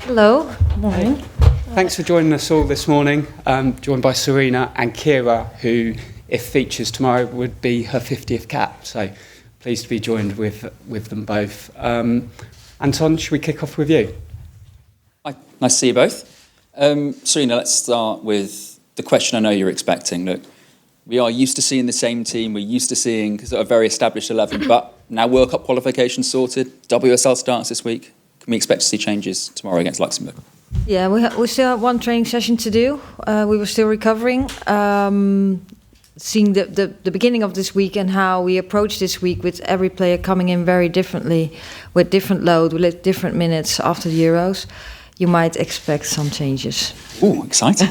Hello, morning. Thanks for joining us all this morning. Joined by Sarina and Kiera, who, if features tomorrow, would be her 50th cap. So pleased to be joined with them both. Anton, should we kick off with you? Hi, nice to see you both. Sarina, let's start with the question I know you're expecting. Look, we are used to seeing the same team. We're used to seeing sort of very established 11, but now World Cup qualification sorted. WSL starts this week. Can we expect to see changes tomorrow against Luxembourg? Yeah, we still have one training session to do. We were still recovering. Seeing the beginning of this week and how we approach this week with every player coming in very differently, with different load, with different minutes after the Euros, you might expect some changes. Ooh, exciting.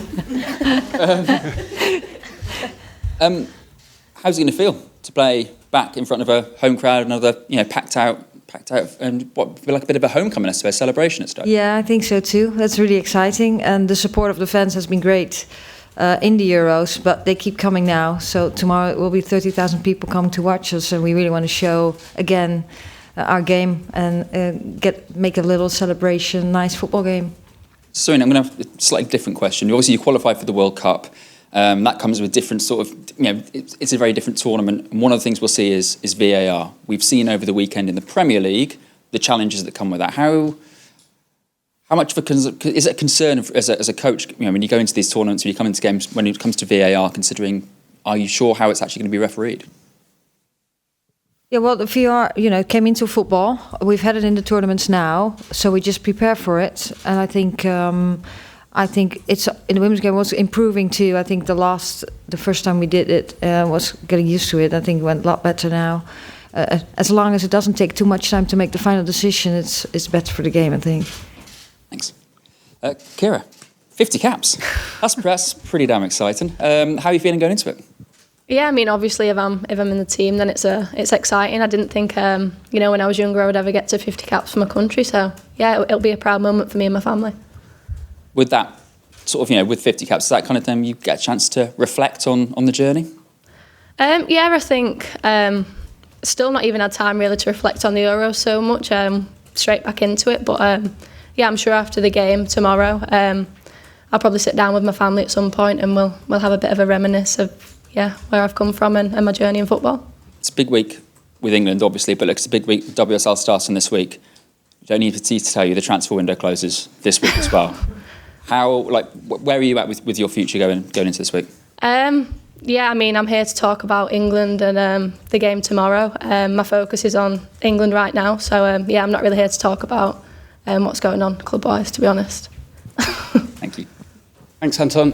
How's it going to feel to play back in front of a home crowd, another packed out, and what feel like a bit of a homecoming, I suppose, celebration at Stoke? Yeah, I think so too. That's really exciting, and the support of the fans has been great in the Euros, but they keep coming now. So tomorrow it will be 30,000 people come to watch us, and we really want to show again our game and make a little celebration, nice football game. So, I'm going to have a slightly different question. Obviously, you qualified for the World Cup. That comes with different sort of, it's a very different tournament. And one of the things we'll see is VAR. We've seen over the weekend in the Premier League the challenges that come with that. How much of is it a concern as a coach? When you go into these tournaments, when you come into games, when it comes to VAR, considering, are you sure how it's actually going to be refereed? Yeah, well, the VR, came into football. We've had it in the tournaments now, so we just prepare for it. And I think it's in the women's game was improving too. I think the first time we did it was getting used to it. I think it went a lot better now. As long as it doesn't take too much time to make the final decision, it's better for the game, I think. Thanks, Kiera. 50 caps. That's pretty damn exciting. How are you feeling going into it? Yeah, I mean, obviously, if I'm in the team, then it's exciting. I didn't think, when I was younger, I would ever get to 50 caps for my country. So yeah, it'll be a proud moment for me and my family. With that sort of, with 50 caps, is that kind of time you get a chance to reflect on the journey? Yeah, I think still not even had time really to reflect on the Euros so much. Straight back into it, but yeah, I'm sure after the game tomorrow, I'll probably sit down with my family at some point and we'll have a bit of a reminisce of where I've come from and my journey in football. It's a big week with England, obviously, but it's a big week. WSL starting this week. You don't need to tell you the transfer window closes this week as well. Where are you at with your future going into this week? Yeah, I mean, I'm here to talk about England and the game tomorrow. My focus is on England right now, so I'm not really here to talk about what's going on club-wise, to be honest. Thank you. Thanks, Anton.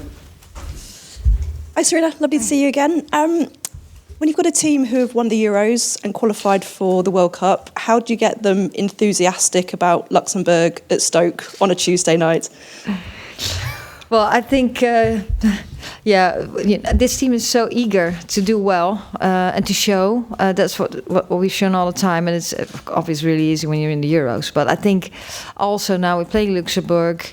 Hi, Sarina. Lovely to see you again. When you've got a team who have won the Euros and qualified for the World Cup, how do you get them enthusiastic about Luxembourg at Stoke on a Tuesday night? Well, I think, this team is so eager to do well and to show. That's what we've shown all the time, and it's obviously really easy when you're in the Euros. But I think also now we're playing Luxembourg.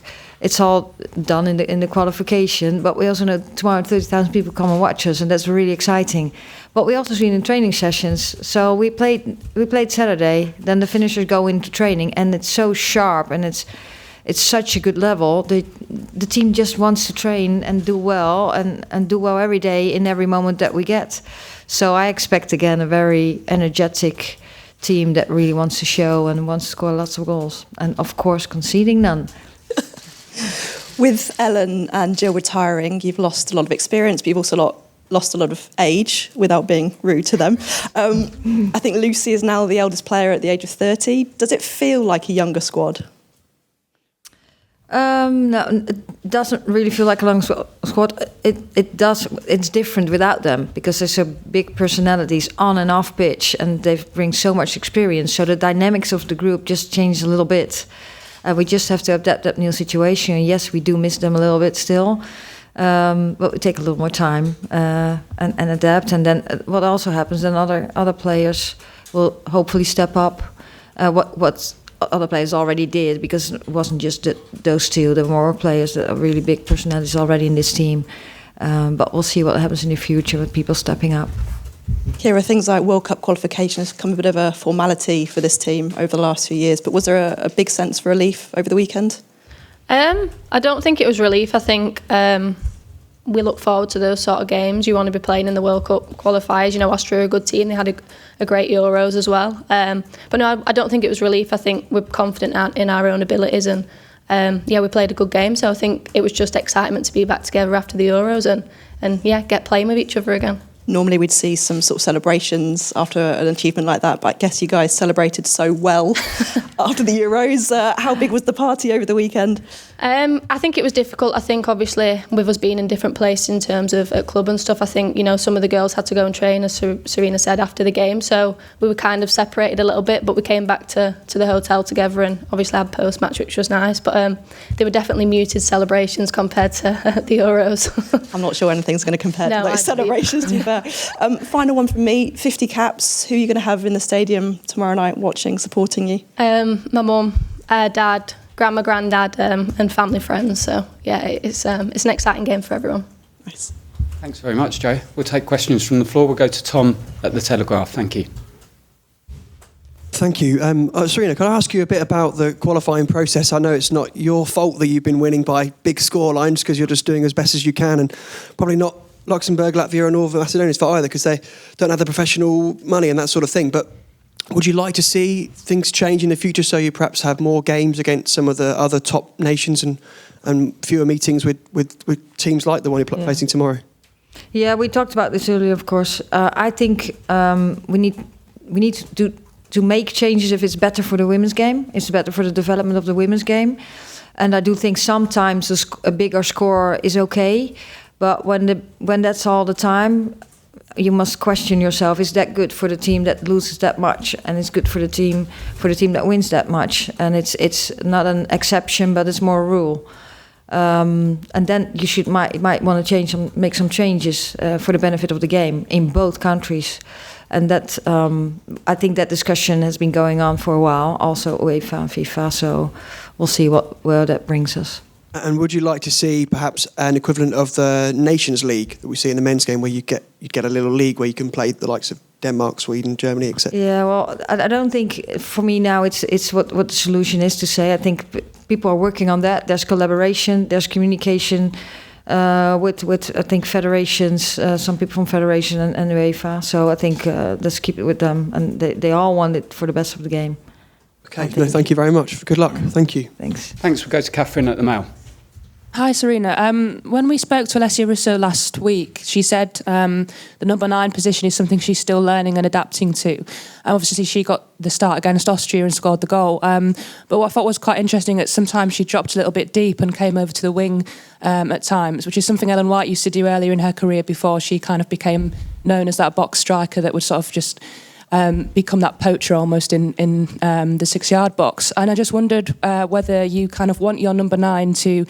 It's all done in the qualification, but we also know tomorrow 30,000 people come and watch us, and that's really exciting. But we also see it in training sessions. So we played Saturday, then the finishers go into training, and it's so sharp and it's such a good level. The team just wants to train and do well and do well every day in every moment that we get. So I expect again a very energetic team that really wants to show and wants to score lots of goals, and of course conceding none. With Ellen and Jill retiring, you've lost a lot of experience, but you've also lost a lot of age, without being rude to them. I think Lucy is now the eldest player at the age of 30. Does it feel like a younger squad? No, it doesn't really feel like a long squad. It does. It's different without them because they're so big personalities on and off pitch, and they bring so much experience. So the dynamics of the group just changed a little bit. We just have to adapt that new situation. Yes, we do miss them a little bit still, but we take a little more time and adapt. And then what also happens, then other players will hopefully step up. What other players already did, because it wasn't just those two. There were more players that are really big personalities already in this team. But we'll see what happens in the future with people stepping up. Kiera, things like World Cup qualification has become a bit of a formality for this team over the last few years, but was there a big sense of relief over the weekend? I don't think it was relief. I think we look forward to those sort of games. You want to be playing in the World Cup qualifiers. You know, Austria are a good team. They had a great Euros as well. But no, I don't think it was relief. I think we're confident in our own abilities, and we played a good game. So I think it was just excitement to be back together after the Euros and get playing with each other again. Normally we'd see some sort of celebrations after an achievement like that, but I guess you guys celebrated so well after the Euros. How big was the party over the weekend? I think it was difficult. I think obviously with us being in different places in terms of at club and stuff, I think, some of the girls had to go and train, as Sarina said, after the game. So we were kind of separated a little bit, but we came back to the hotel together and obviously had post-match, which was nice. But they were definitely muted celebrations compared to the Euros. I'm not sure anything's going to compare to those celebrations, to be fair. Final one from me, 50 caps. Who are you going to have in the stadium tomorrow night watching, supporting you? My mum, dad, grandma, granddad, and family friends. So it's an exciting game for everyone. Nice. Thanks very much, Jo. We'll take questions from the floor. We'll go to Tom at the Telegraph. Thank you. Thank you. Sarina, can I ask you a bit about the qualifying process? I know it's not your fault that you've been winning by big score lines because you're just doing as best as you can, and probably not Luxembourg, Latvia and Northern Macedonia's fault either because they don't have the professional money and that sort of thing. But would you like to see things change in the future so you perhaps have more games against some of the other top nations and fewer meetings with teams like the one you're facing tomorrow? Yeah, we talked about this earlier, of course. I think we need to make changes if it's better for the women's game. It's better for the development of the women's game. And I do think sometimes a bigger score is okay. But when that's all the time, you must question yourself: is that good for the team that loses that much, and it's good for the team that wins that much? And it's not an exception, but it's more a rule. And then you might want to make some changes for the benefit of the game in both countries. And that I think that discussion has been going on for a while, also UEFA and FIFA. So we'll see where that brings us. And would you like to see perhaps an equivalent of the Nations League that we see in the men's game, where you'd get a little league where you can play the likes of Denmark, Sweden, Germany, etc.? Yeah, well, I don't think for me now it's what the solution is to say. I think people are working on that. There's collaboration, there's communication with I think federations, some people from federation and UEFA. So I think let's keep it with them, and they all want it for the best of the game. Okay, no, thank you very much. Good luck. Thank you. Thanks. We'll go to Catherine at the Mail. Hi, Sarina. When we spoke to Alessia Russo last week, she said the number 9 position is something she's still learning and adapting to. Obviously, she got the start against Austria and scored the goal. But what I thought was quite interesting, at sometimes she dropped a little bit deep and came over to the wing at times, which is something Ellen White used to do earlier in her career before she kind of became known as that box striker that would sort of just become that poacher almost in the 6-yard box. And I just wondered whether you kind of want your number 9 to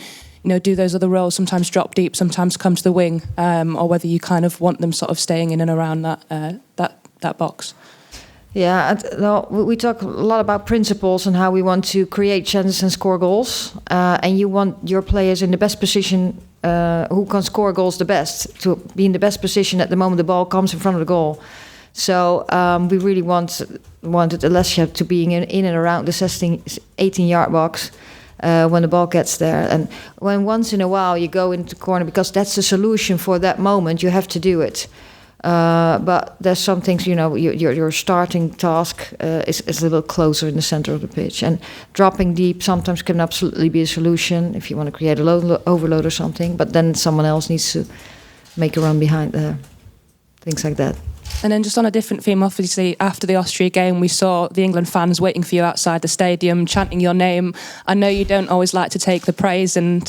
do those other roles, sometimes drop deep, sometimes come to the wing, or whether you kind of want them sort of staying in and around that box. Yeah, we talk a lot about principles and how we want to create chances and score goals. And you want your players in the best position, who can score goals the best, to be in the best position at the moment the ball comes in front of the goal. So we really wanted Alessia to be in and around the 18-yard box when the ball gets there. And when once in a while you go into the corner, because that's the solution for that moment, you have to do it. But there's some things, your starting task is a little closer in the center of the pitch. And dropping deep sometimes can absolutely be a solution if you want to create a overload or something. But then someone else needs to make a run behind there. Things like that. And then just on a different theme, obviously, after the Austria game, we saw the England fans waiting for you outside the stadium, chanting your name. I know you don't always like to take the praise and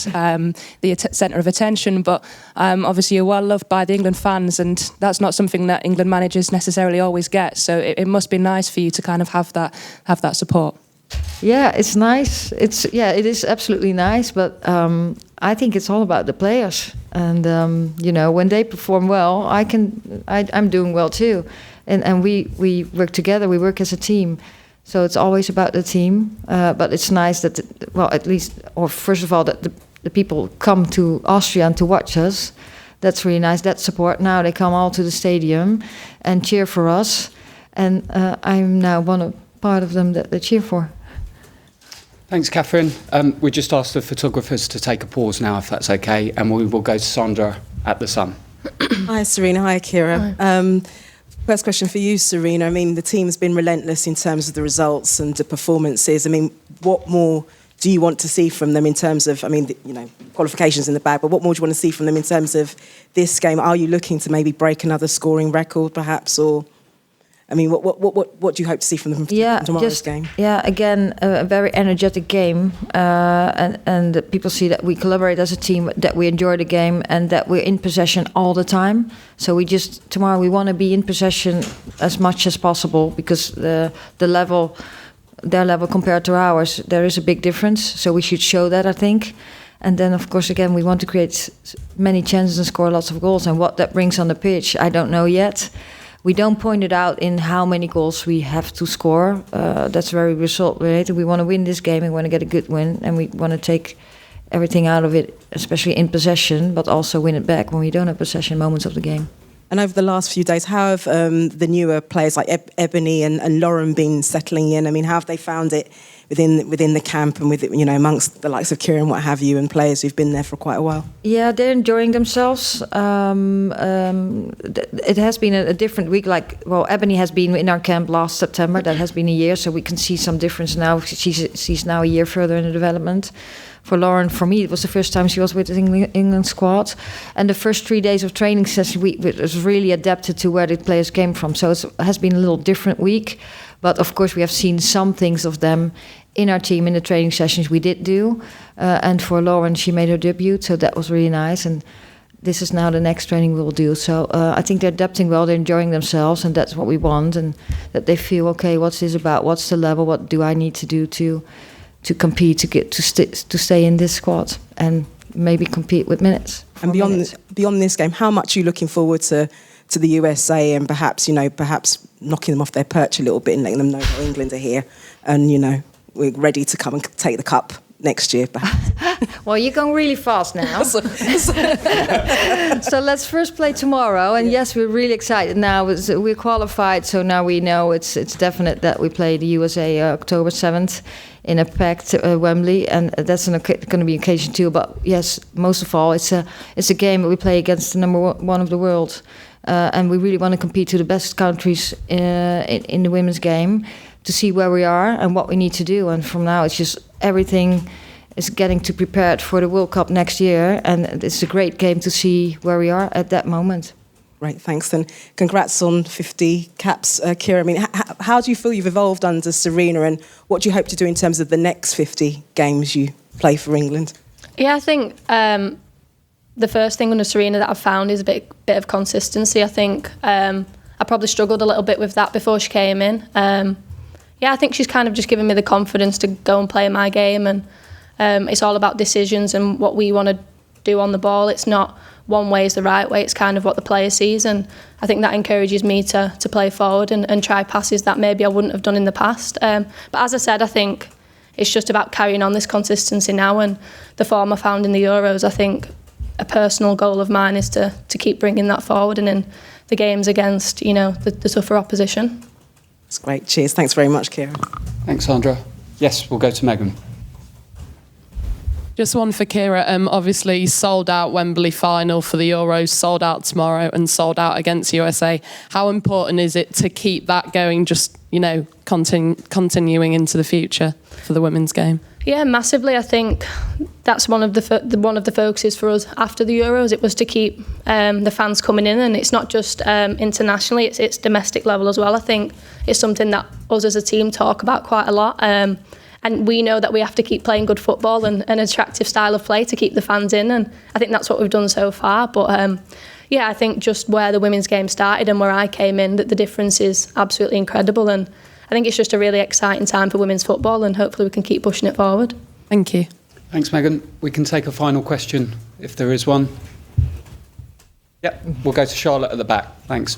the centre of attention, but obviously you're well loved by the England fans, and that's not something that England managers necessarily always get. So it must be nice for you to kind of have that support. Yeah, it's nice. It is absolutely nice, but I think it's all about the players. And when they perform well, I'm doing well too. And we work together. We work as a team. So it's always about the team. But it's nice that, first of all, that the people come to Austria and to watch us. That's really nice. That support. Now they come all to the stadium and cheer for us. And I'm now part of them that they cheer for. Thanks, Catherine. We just asked the photographers to take a pause now, if that's okay, and we will go to Sandra at the Sun. Hi, Sarina. Hi, Kiera. First question for you, Sarina. I mean, the team's been relentless in terms of the results and the performances. I mean, what more do you want to see from them in terms of, I mean, qualifications in the bag, but what more do you want to see from them in terms of this game? Are you looking to maybe break another scoring record, perhaps, or... I mean, what do you hope to see from them tomorrow's game? Yeah, again, a very energetic game, and people see that we collaborate as a team, that we enjoy the game, and that we're in possession all the time. So tomorrow we want to be in possession as much as possible, because their level compared to ours, there is a big difference. So we should show that, I think. And then, of course, again, we want to create many chances and score lots of goals. And what that brings on the pitch, I don't know yet. We don't point it out in how many goals we have to score. That's very result related. We want to win this game. We want to get a good win, and we want to take everything out of it, especially in possession, but also win it back when we don't have possession moments of the game. And over the last few days, how have the newer players like Ebony and Lauren been settling in? I mean, how have they found it within the camp and with amongst the likes of Kiera and what have you, and players who've been there for quite a while? Yeah, they're enjoying themselves. It has been a different week. Ebony has been in our camp last September. That has been a year, so we can see some difference now. She's now a year further in the development. For Lauren, for me, it was the first time she was with the England squad. And the first 3 days of training session, we was really adapted to where the players came from. So it has been a little different week. But of course, we have seen some things of them in our team in the training sessions we did do. And for Lauren, she made her debut, so that was really nice. And this is now the next training we'll do. So I think they're adapting well, they're enjoying themselves, and that's what we want. And that they feel, okay, what's this about? What's the level? What do I need to do to compete, to stay in this squad and maybe compete with minutes. And beyond this game, how much are you looking forward to the USA and perhaps knocking them off their perch a little bit and letting them know that England are here and we're ready to come and take the cup next year, perhaps? Well, you're going really fast now. So let's first play tomorrow. And yes, we're really excited now. We're qualified, so now we know it's definite that we play the USA October 7th in a packed Wembley, and that's going to be an occasion too. But yes, most of all, it's a game that we play against the number one of the world, and we really want to compete to the best countries in the women's game to see where we are and what we need to do. And from now, it's just everything is getting to prepared for the World Cup next year, and it's a great game to see where we are at that moment. Great, thanks, and congrats on 50 caps, Kiera. I mean, how do you feel you've evolved under Sarina, and what do you hope to do in terms of the next 50 games you play for England? Yeah, I think the first thing under Sarina that I've found is a bit of consistency. I think I probably struggled a little bit with that before she came in. I think she's kind of just given me the confidence to go and play my game, and it's all about decisions and what we want to do on the ball. It's not one way is the right way, it's kind of what the player sees, and I think that encourages me to play forward and try passes that maybe I wouldn't have done in the past. But as I said, I think it's just about carrying on this consistency now, and the form I found in the Euros, I think a personal goal of mine is to keep bringing that forward and in the games against the tougher opposition. That's great. Cheers. Thanks very much, Kiera. Thanks, Sandra. Yes, we'll go to Megan. Just one for Kiera. Obviously, sold out Wembley final for the Euros, sold out tomorrow, and sold out against USA. How important is it to keep that going? Just continuing into the future for the women's game. Yeah, massively. I think that's one of the focuses for us after the Euros. It was to keep the fans coming in, and it's not just internationally; it's domestic level as well. I think it's something that us as a team talk about quite a lot. And we know that we have to keep playing good football and an attractive style of play to keep the fans in. And I think that's what we've done so far. But I think just where the women's game started and where I came in, that the difference is absolutely incredible. And I think it's just a really exciting time for women's football, and hopefully we can keep pushing it forward. Thank you. Thanks, Megan. We can take a final question if there is one. Yep, we'll go to Charlotte at the back. Thanks.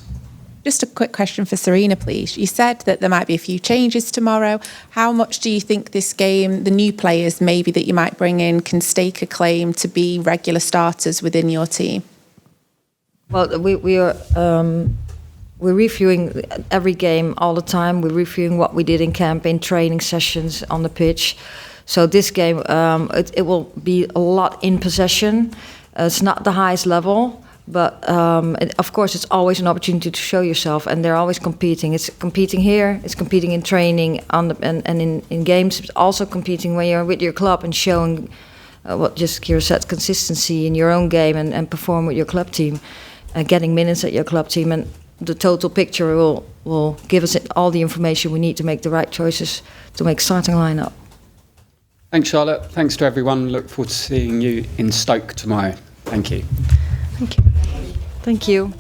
Just a quick question for Sarina, please. You said that there might be a few changes tomorrow. How much do you think this game, the new players maybe that you might bring in, can stake a claim to be regular starters within your team? Well, we're reviewing every game all the time. We're reviewing what we did in camp, in training sessions, on the pitch. So this game, it will be a lot in possession. It's not the highest level, but of course it's always an opportunity to show yourself, and they're always competing. It's competing here, it's competing in training and in games. It's also competing when you're with your club and showing what just Kiera said, consistency in your own game and perform with your club team, getting minutes at your club team, and the total picture will give us all the information we need to make the right choices to make starting lineup. Thanks, Charlotte. Thanks to everyone. Look forward to seeing you in Stoke tomorrow. Thank you. Thank you. Thank you.